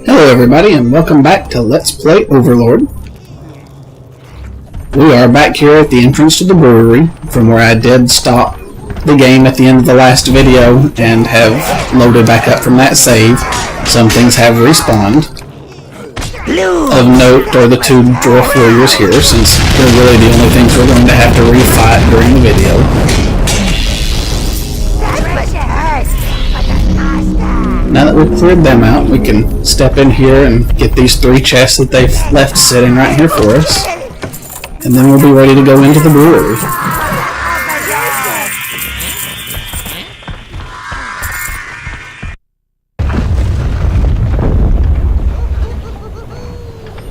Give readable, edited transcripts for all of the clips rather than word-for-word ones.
Hello everybody and welcome back to Let's Play Overlord. We are back here at the entrance to the brewery from where I did stop the game at the end of the last video and have loaded back up from that save. Some things have respawned. Of note are the two dwarf warriors here, since they're really the only things we're going to have to refight during the video. Now that we've cleared them out, we can step in here and get these three chests that they've left sitting right here for us. And then we'll be ready to go into the brewery.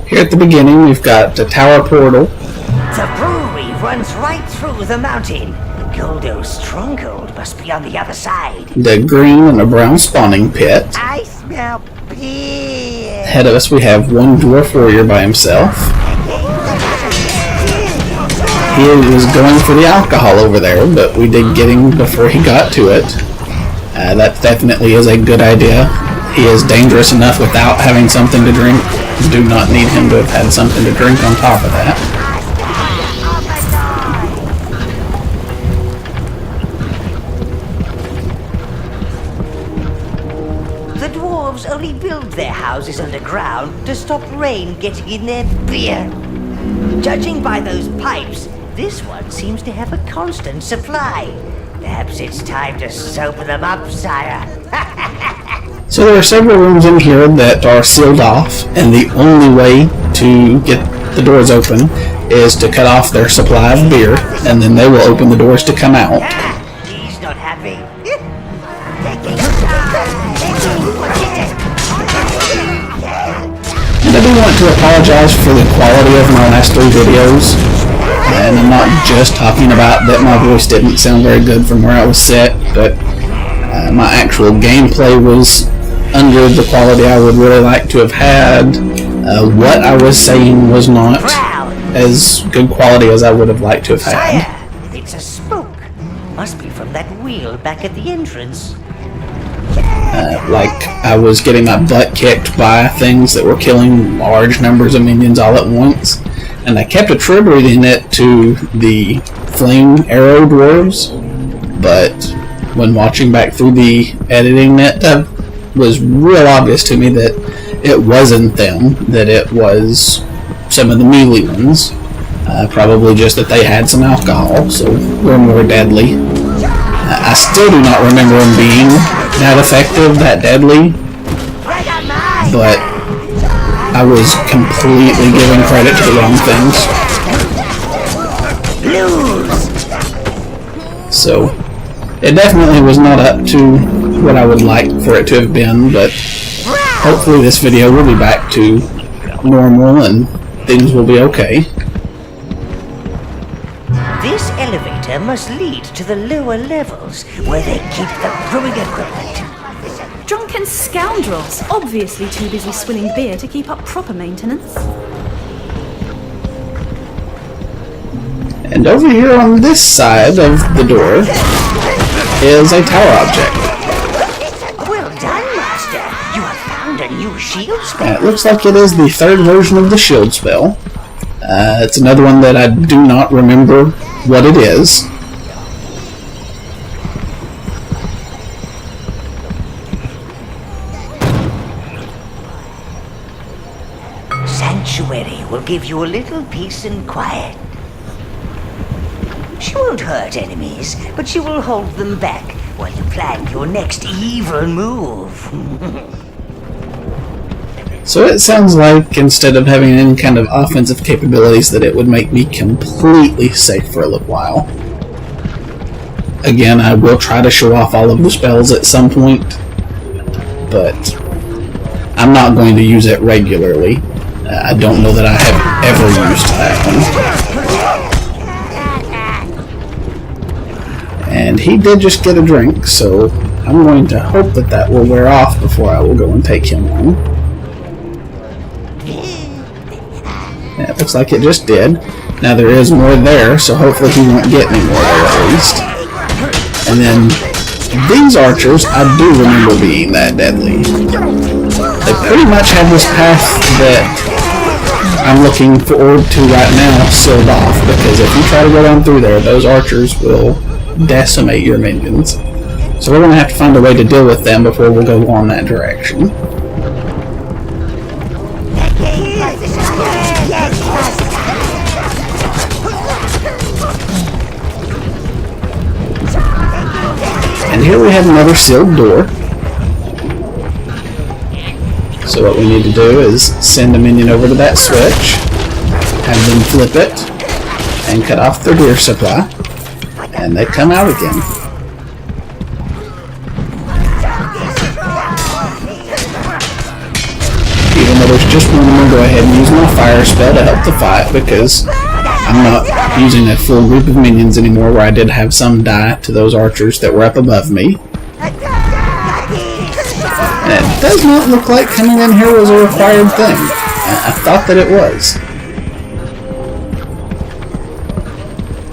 Here at the beginning, we've got the tower portal. The brewery runs right through the mountain. Goldo's stronghold must be on the other side. The green and the brown spawning pit. I smell beer. Ahead of us we have one dwarf warrior by himself. He was going for the alcohol over there, but we did get him before he got to it. That definitely is a good idea. He is dangerous enough without having something to drink. Do not need him to have had something to drink on top of that. The dwarves only build their houses underground to stop rain getting in their beer. Judging by those pipes, this one seems to have a constant supply. Perhaps it's time to sober them up, sire. So there are several rooms in here that are sealed off, and the only way to get the doors open is to cut off their supply of beer, and then they will open the doors to come out. He's not happy. And I do want to apologize for the quality of my last three videos, and I'm not just talking about that my voice didn't sound very good from where I was set, but my actual gameplay was under the quality I would really like to have had. What I was saying was not as good quality as I would have liked to have had. Sire, it's a smoke. Must be from that wheel back at the entrance. Like I was getting my butt kicked by things that were killing large numbers of minions all at once, and I kept attributing it to the flame arrow dwarves, but when watching back through the editing, it was real obvious to me that it wasn't them, that it was some of the melee ones. Probably just that they had some alcohol, so were more deadly. I still do not remember them being that effective, that deadly, but I was completely giving credit to the wrong things. So it definitely was not up to what I would like for it to have been, but hopefully this video will be back to normal and things will be okay. This elevator must lead to the lower levels, where they keep the brewing equipment. Drunken scoundrels, obviously too busy swilling beer to keep up proper maintenance. And over here on this side of the door is a tower object. Well done, Master. You have found a new shield spell. It looks like it is the third version of the shield spell. It's another one that I do not remember what it is. Sanctuary will give you a little peace and quiet. She won't hurt enemies, but she will hold them back while you plan your next evil move. So it sounds like instead of having any kind of offensive capabilities that it would make me completely safe for a little while. Again, I will try to show off all of the spells at some point, but I'm not going to use it regularly. I don't know that I have ever used that one. And he did just get a drink, so I'm going to hope that that will wear off before I will go and take him on. Yeah, it looks like it just did. Now there is more there, so hopefully he won't get any more there at least. And then these archers, I do remember being that deadly. pretty much have this path that I'm looking forward to right now sealed off, because if you try to go down through there, those archers will decimate your minions. So we're going to have to find a way to deal with them before we go on that direction. And here we have another sealed door. So what we need to do is send a minion over to that switch, have them flip it, and cut off their beer supply, and they come out again. Even though there's just one, I'm going to go ahead and use my fire spell to help the fight, because I'm not using a full group of minions anymore, where I did have some die to those archers that were up above me. And it does not look like coming in here was a required thing. I thought that it was.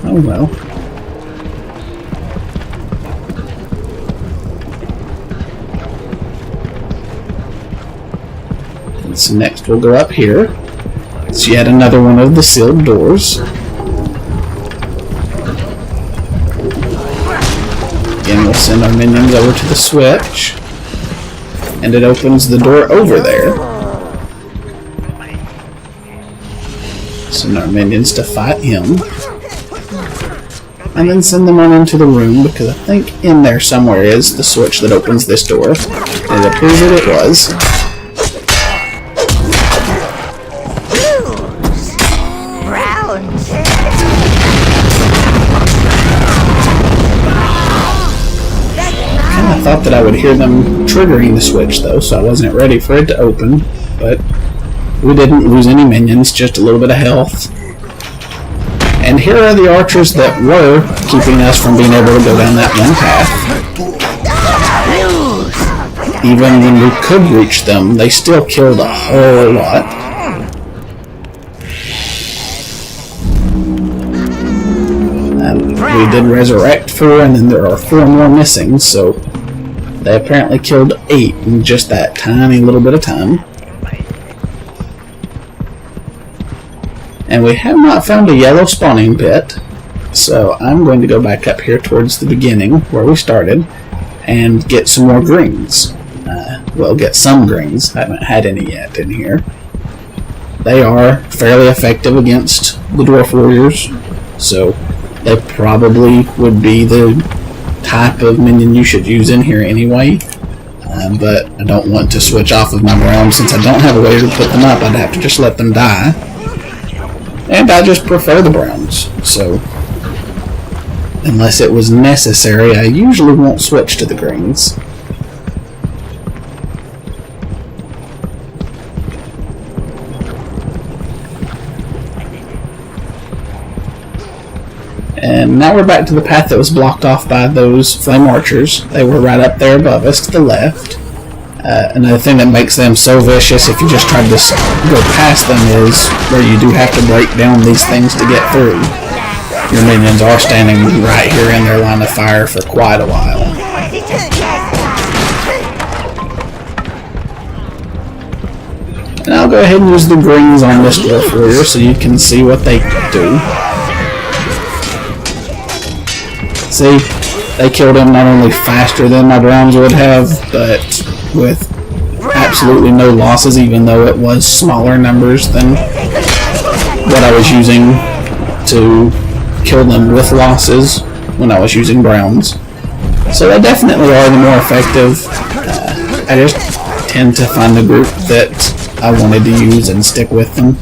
Oh well. And so next we'll go up here. It's yet another one of the sealed doors. Again, we'll send our minions over to the switch, and it opens the door over there. Send our minions to fight him, and then send them on into the room, because I think in there somewhere is the switch that opens this door. And it appears that it was. I thought that I would hear them triggering the switch though, so I wasn't ready for it to open, but we didn't lose any minions, just a little bit of health. And here are the archers that were keeping us from being able to go down that one path. Even when we could reach them, they still killed a whole lot. We did resurrect 4, and then there are 4 more missing, so they apparently killed 8 in just that tiny little bit of time. And we have not found a yellow spawning pit, so I'm going to go back up here towards the beginning where we started and get some more greens. Well, get some greens. I haven't had any yet in here. They are fairly effective against the dwarf warriors, so they probably would be the type of minion you should use in here anyway. But I don't want to switch off of my brown since I don't have a way to put them up. I'd have to just let them die. And I just prefer the browns, so unless it was necessary, I usually won't switch to the greens. And now we're back to the path that was blocked off by those flame archers. They were right up there above us to the left. Another thing that makes them so vicious if you just try to go past them is where you do have to break down these things to get through. Your minions are standing right here in their line of fire for quite a while. And I'll go ahead and use the greens on this dwarf warrior so you can see what they do. See, they killed him not only faster than my browns would have, but with absolutely no losses, even though it was smaller numbers than what I was using to kill them with losses when I was using browns. So they definitely are the more effective. I just tend to find the group that I wanted to use and stick with them.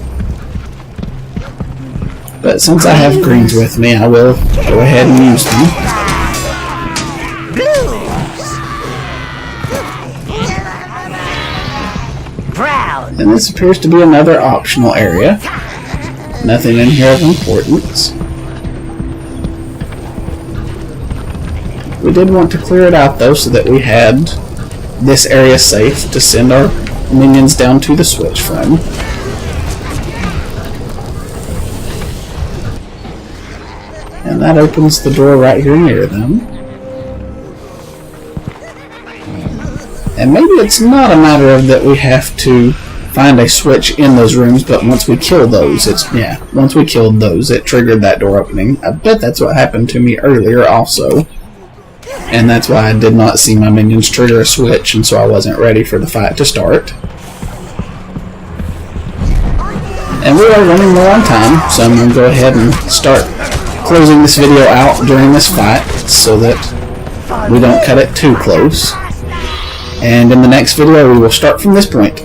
But since I have greens with me, I will go ahead and use them. And this appears to be another optional area. Nothing in here of importance. We did want to clear it out though, so that we had this area safe to send our minions down to the switch from. And that opens the door right here near them. And maybe it's not a matter of that we have to find a switch in those rooms, but once we kill those, once we killed those, it triggered that door opening. I bet that's what happened to me earlier also. And that's why I did not see my minions trigger a switch, and so I wasn't ready for the fight to start. And we are running low on time, so I'm going to go ahead and start closing this video out during this fight so that we don't cut it too close. And in the next video we will start from this point.